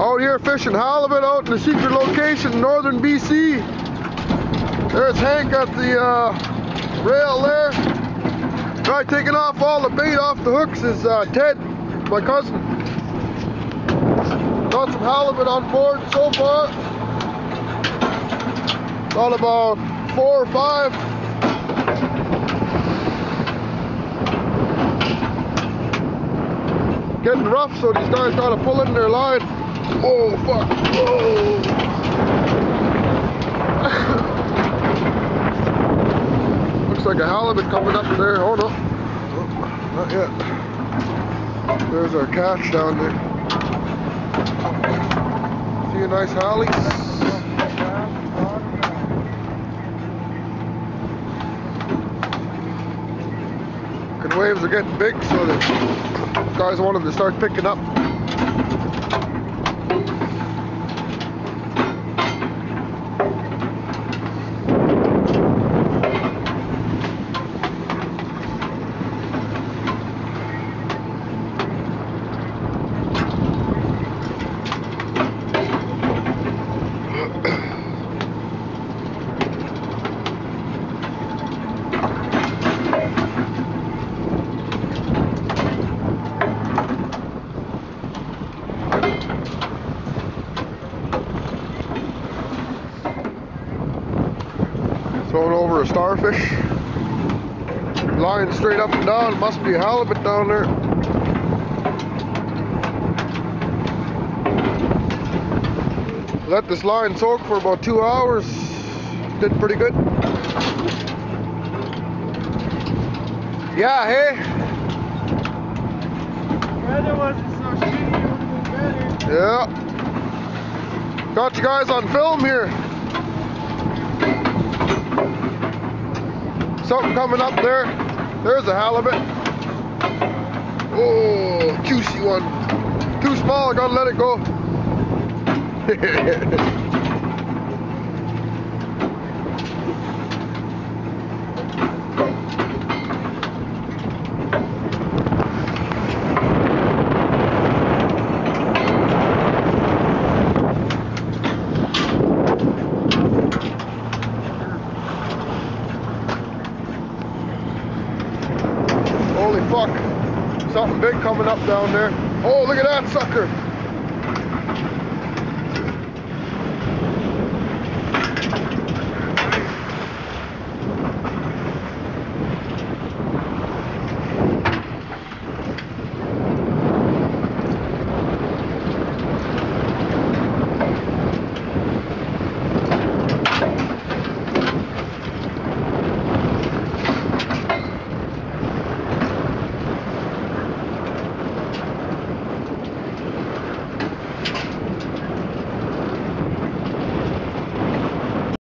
Out here fishing halibut out in a secret location in northern BC. There's Hank at the rail there. Guy taking off all the bait off the hooks is Ted, my cousin. Got some halibut on board so far. Got about 4 or 5. Getting rough, so these guys gotta pull in their line. Oh fuck! Whoa! Looks like a halibut coming up there. Oh no, not yet. There's our catch down there. See a nice halie? The waves are getting big, so the guys want them to start picking up. Throwing over a starfish. Line straight up and down. Must be a halibut down there. Let this line soak for about 2 hours. Did pretty good. Yeah, hey? Weather wasn't so shitty, it would have been better. Yeah. Got you guys on film here. Something coming up there. There's a halibut. Oh, juicy one. Too small, I gotta let it go. Holy fuck. Something big coming up down there. Oh, look at that sucker.